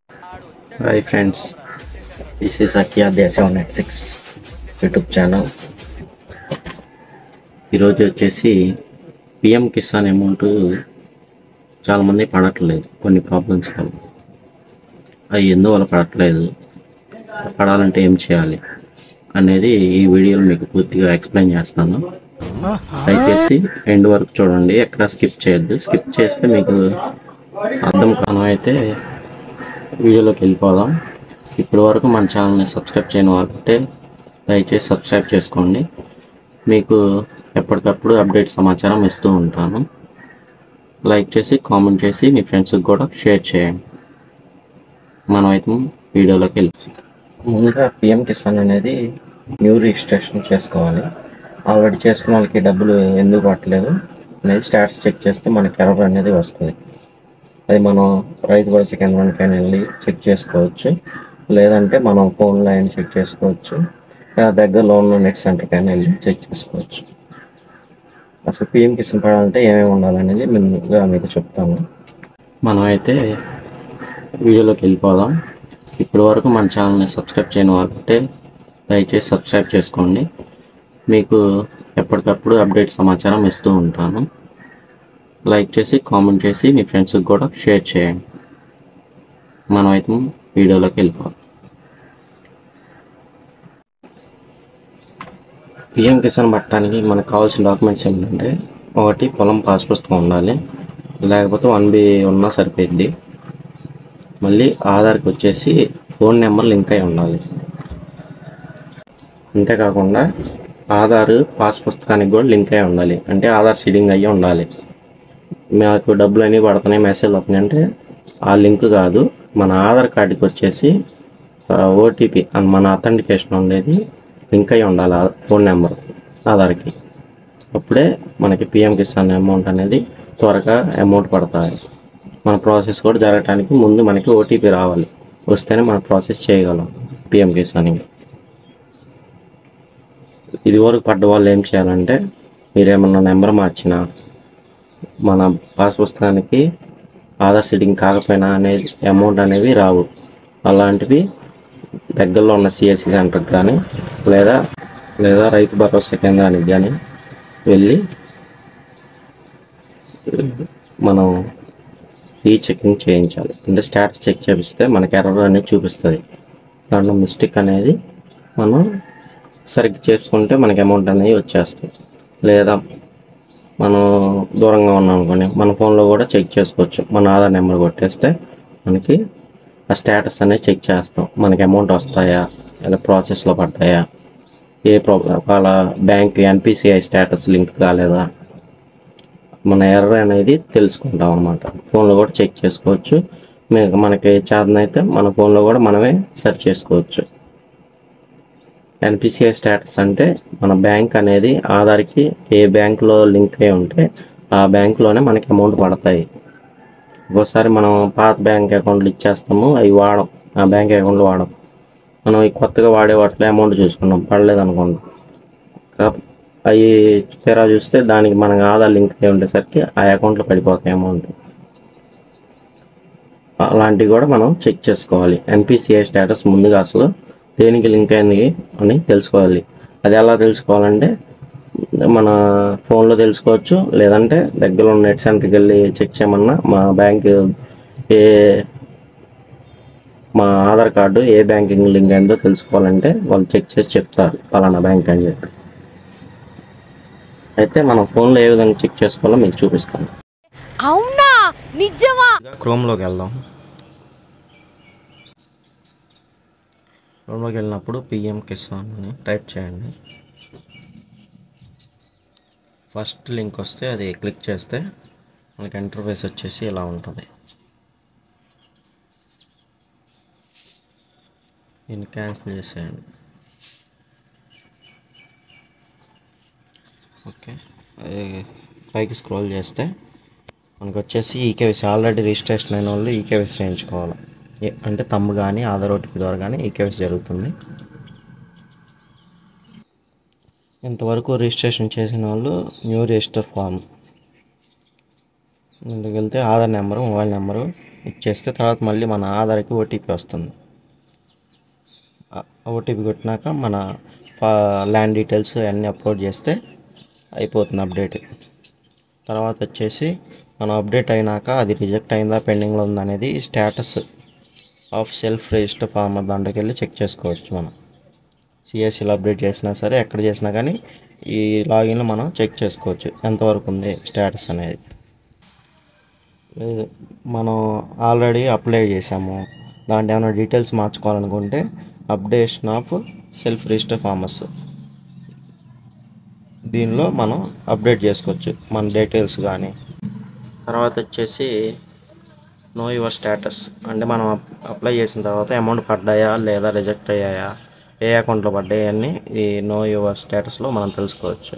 Hi friends, this is Akia Day786 YouTube channel. ఈరోజు వచ్చేసి PM Kisan amount చాలామంది పడట్లేదు కొన్ని ప్రాబ్లమ్స్ వల్ల. అవి ఎందువల్ల పడట్లేదు, పడాలంటే ఏం చేయాలి అనేది ఈ వీడియోలో మీకు పూర్తిగా ఎక్స్ప్లెయిన్ చేస్తాను. దయచేసి ఎండ్ వరకు చూడండి, ఎక్కడ స్కిప్ చేయొద్దు. స్కిప్ చేస్తే మీకు అర్థం కాను. అయితే వీడియోలోకి వెళ్ళిపోదాం. ఇప్పటి వరకు మన ఛానల్ని సబ్స్క్రైబ్ చేయని వాళ్ళంటే దయచేసి సబ్స్క్రైబ్ చేసుకోండి. మీకు ఎప్పటికప్పుడు అప్డేట్ సమాచారం ఇస్తూ ఉంటాను. లైక్ చేసి కామెంట్ చేసి మీ ఫ్రెండ్స్కి కూడా షేర్ చేయండి. మనమైతే వీడియోలోకి వెళ్తాం. ముందుగా పిఎం కిసాన్ అనేది న్యూ రిజిస్ట్రేషన్ చేసుకోవాలి. ఆల్రెడీ చేసుకున్న వాళ్ళకి డబ్బులు ఎందుకు పట్టలేదు అనేది స్టాటస్ చెక్ చేస్తే మనకి ఎర్రర్ అనేది వస్తుంది. అది మనం రైతు భరోసా కేంద్రానికి వెళ్ళి చెక్ చేసుకోవచ్చు, లేదంటే మనం ఫోన్లో అయినా చెక్ చేసుకోవచ్చు, దగ్గరలో ఉన్న నెట్ సెంటర్కి అయినా వెళ్ళి చెక్ చేసుకోవచ్చు. అసలు పిఎం కిసాన్ పడాలంటే ఏమేమి ఉండాలనేది ముందుగా మీకు చెప్తాను. మనం అయితే వీడియోలోకి వెళ్ళిపోదాం. ఇప్పటి వరకు మన ఛానల్ని సబ్స్క్రైబ్ చేయని వాళ్ళంటే దయచేసి సబ్స్క్రైబ్ చేసుకోండి. మీకు ఎప్పటికప్పుడు అప్డేట్ సమాచారం ఇస్తూ ఉంటాను. లైక్ చేసి కామెంట్ చేసి మీ ఫ్రెండ్స్కి కూడా షేర్ చేయండి. మనమైతే వీడియోలోకి వెళ్ళిపోవాలి. పిఎం కిసాన్ పట్టడానికి మనకు కావాల్సిన డాక్యుమెంట్స్ ఏంటంటే, ఒకటి పొలం పాస్ పుస్తకం ఉండాలి, లేకపోతే 1B ఉన్నా సరిపోద్ది. మళ్ళీ ఆధార్కి వచ్చేసి ఫోన్ నెంబర్ లింక్ అయి ఉండాలి. అంతేకాకుండా ఆధార్ పాస్ పుస్తకానికి కూడా లింక్ అయి ఉండాలి, అంటే ఆధార్ సీడింగ్ అయ్యి ఉండాలి. మాకు డబ్బులు అనేవి పడుతున్నాయి, మెసేజ్ వస్తున్నాయి అంటే ఆ లింక్ కాదు, మన ఆధార్ కార్డుకి వచ్చేసి ఓటీపీ అని మన అథెంటికేషన్ ఉండేది లింక్ అయి ఉండాలి ఫోన్ నెంబర్ ఆధార్కి. అప్పుడే మనకి పిఎం కిసాన్ అమౌంట్ అనేది త్వరగా అమౌంట్ పడతాయి. మన ప్రాసెస్ కూడా జరగడానికి ముందు మనకి ఓటీపీ రావాలి, వస్తేనే మనం ప్రాసెస్ చేయగలం పిఎం కిసాన్. ఇదివరకు పడ్డ వాళ్ళు ఏం చేయాలంటే, మీరేమన్నా నెంబర్ మార్చినా మన పాస్ పుస్తకానికి ఆధార్ సీడింగ్ కాకపోయినా అనేది అమౌంట్ అనేవి రావు. అలాంటివి దగ్గరలో ఉన్న సిఎస్సి సెంటర్కి కానీ లేదా రైతు భరోసా కేంద్రానికి కానీ వెళ్ళి మనం చెకింగ్ చేయించాలి. అంటే స్టాటస్ చెక్ చేపిస్తే మనకి ఎర్రర్ అనేది చూపిస్తుంది. దాంట్లో మిస్టేక్ అనేది మనం సరిగ్గా చేసుకుంటే మనకి అమౌంట్ అనేది వచ్చేస్తుంది. లేదా మనం దూరంగా ఉన్నాం అనుకోండి, మన ఫోన్లో కూడా చెక్ చేసుకోవచ్చు. మన ఆధార్ నెంబర్ కొట్టేస్తే మనకి ఆ స్టేటస్ అనేది చెక్ చేస్తాం. మనకి అమౌంట్ వస్తాయా లేదా ప్రాసెస్లో పడతాయా, ఏ ప్రాబ్లం, వాళ్ళ బ్యాంక్ ఎన్పిసిఐ స్టేటస్ లింక్ కాలేదా, మన ఎర్రర్ అనేది తెలుసుకుంటాం అన్నమాట. ఫోన్లో కూడా చెక్ చేసుకోవచ్చు. మనకి చేతనైతే మన ఫోన్లో కూడా మనమే సెర్చ్ చేసుకోవచ్చు. ఎన్పిసిఐ స్టేటస్ అంటే మన బ్యాంక్ అనేది ఆధార్కి ఏ బ్యాంకులో లింక్ అయి ఉంటే ఆ బ్యాంకులోనే మనకి అమౌంట్ పడతాయి. ఒక్కోసారి మనం పాత బ్యాంక్ అకౌంట్లు ఇచ్చేస్తాము, అవి వాడం, ఆ బ్యాంక్ అకౌంట్లు వాడం. మనం ఈ కొత్తగా వాడే వాటిలో అమౌంట్ చూసుకున్నాం, పడలేదు అనుకోండి, అవి తెరా చూస్తే దానికి మనకి ఆధార్ లింక్ అయి ఉండేసరికి ఆ అకౌంట్లో పడిపోతాయి అమౌంట్. అలాంటివి కూడా మనం చెక్ చేసుకోవాలి. ఎన్పిసిఐ స్టేటస్ ముందుగా అసలు దేనికి లింక్ అయింది అని తెలుసుకోవాలి. అది ఎలా తెలుసుకోవాలంటే మన ఫోన్లో తెలుసుకోవచ్చు, లేదంటే దగ్గరలో ఉన్న నెట్ సెంటర్కి వెళ్ళి చెక్ చేయమన్నా మా ఆధార్ కార్డు ఏ బ్యాంకింగ్ లింక్ అయిందో తెలుసుకోవాలంటే వాళ్ళు చెక్ చేసి చెప్తారు పలానా బ్యాంక్ అని చెప్పి. అయితే మనం ఫోన్లో ఏ విధంగా చెక్ చేసుకోవాలో మీకు చూపిస్తాను. అవునా, నిజమా? క్రోమ్లోకి వెళ్దాం. క్రోమ్లోకి వెళ్ళినప్పుడు పిఎం కిసాన్ అని టైప్ చేయండి. ఫస్ట్ లింక్ వస్తే అది క్లిక్ చేస్తే మనకి ఇంటర్ఫేస్ వచ్చేసి ఇలా ఉంటుంది. దీన్ని క్యాన్సిల్ చేసేయండి. ఓకే, పైకి స్క్రోల్ చేస్తే మనకు వచ్చేసి ఈకేవైసీ ఆల్రెడీ రిజిస్ట్రేషన్ అయిన వాళ్ళు ఈకేవైసీ చేయించుకోవాలి. అంటే తమ్ము కానీ ఆధార్ ఓటీపీ ద్వారా కానీ ఈకేవైసీ జరుగుతుంది. ఇంతవరకు రిజిస్ట్రేషన్ చేసిన వాళ్ళు న్యూ రిజిస్టర్ ఫామ్ ఇందుకు వెళ్తే ఆధార్ నెంబరు, మొబైల్ నెంబరు, ఇచ్చేస్తే తర్వాత మళ్ళీ మన ఆధార్కి ఓటీపీ వస్తుంది. ఓటీపీ కొట్టినాక మన ల్యాండ్ డీటెయిల్స్ అన్నీ అప్లోడ్ చేస్తే అయిపోతుంది అప్డేట్. తర్వాత వచ్చేసి మనం అప్డేట్ అయినాక అది రిజెక్ట్ అయిందా పెండింగ్లో ఉందా అనేది status of self register farmer దాంట్లోకి వెళ్ళి చెక్ చేసుకోవచ్చు. మనం సిఎస్సిలో అప్డేట్ చేసినా సరే ఎక్కడ చేసినా కానీ ఈ లాగిన్లో మనం చెక్ చేసుకోవచ్చు ఎంతవరకు ఉంది స్టేటస్ అనేది. మనం ఆల్రెడీ అప్లై చేసాము, దాంట్లో ఏమైనా డీటెయిల్స్ మార్చుకోవాలనుకుంటే updation of self register farmers దీనిలో మనం అప్డేట్ చేసుకోవచ్చు మన డీటెయిల్స్ కానీ. తర్వాత వచ్చేసి నో యువర్ స్టేటస్ అంటే మనం అప్లై చేసిన తర్వాత అమౌంట్ పడ్డాయా లేదా రిజెక్ట్ అయ్యాయా, ఏ అకౌంట్లో పడ్డాయి అన్నీ ఈ నో యువర్ స్టేటస్లో మనం తెలుసుకోవచ్చు.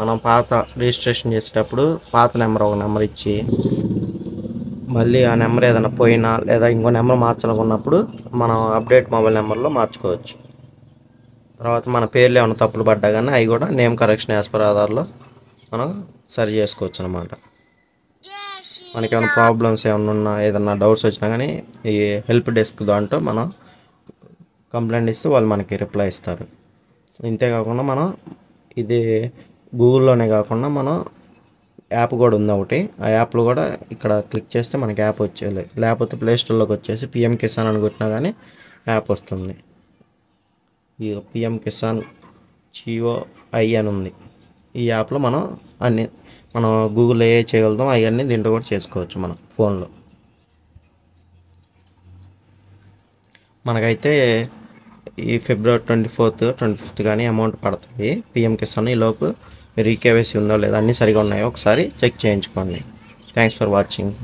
మనం పాత రిజిస్ట్రేషన్ చేసేటప్పుడు పాత నెంబర్ ఒక నెంబర్ ఇచ్చి మళ్ళీ ఆ నెంబర్ ఏదైనా పోయినా లేదా ఇంకో నెంబర్ మార్చాలనుకున్నప్పుడు మనం అప్డేట్ మొబైల్ నెంబర్లో మార్చుకోవచ్చు. తర్వాత మన పేర్లు ఏమైనా తప్పులు పడ్డా కానీ అవి కూడా నేమ్ కరెక్షన్ యాజ్ పర్ ఆధార్లో మనం సరి చేసుకోవచ్చు అనమాట. మనకి ఏమైనా ప్రాబ్లమ్స్ ఏమైనా ఉన్నా ఏదన్నా డౌట్స్ వచ్చినా కానీ ఈ హెల్ప్ డెస్క్ దాంట్లో మనం కంప్లైంట్ ఇస్తే వాళ్ళు మనకి రిప్లై ఇస్తారు. ఇంతేకాకుండా మనం ఇది గూగుల్లోనే కాకుండా మనం యాప్ కూడా ఉంది ఒకటి, ఆ యాప్లో కూడా ఇక్కడ క్లిక్ చేస్తే మనకి యాప్ వచ్చేది, లేకపోతే ప్లేస్టోర్లోకి వచ్చేసి పిఎం కిసాన్ అని కొట్టినా కానీ యాప్ వస్తుంది. ఈ పిఎం కిసాన్ GOI అని ఉంది. ఈ యాప్లో మనం అన్ని మనం గూగుల్లో ఏ చేయగలుగుతాం అవన్నీ దీంట్లో కూడా చేసుకోవచ్చు మన ఫోన్లో. మనకైతే ఈ ఫిబ్రవరి 24th 25th కానీ అమౌంట్ పడుతుంది పిఎం కిసాన్. ఈలోపు మీరు ఈకేవైసీ ఉందో లేదా అన్నీ సరిగా ఉన్నాయో ఒకసారి చెక్ చేయించుకోండి. Thanks for watching.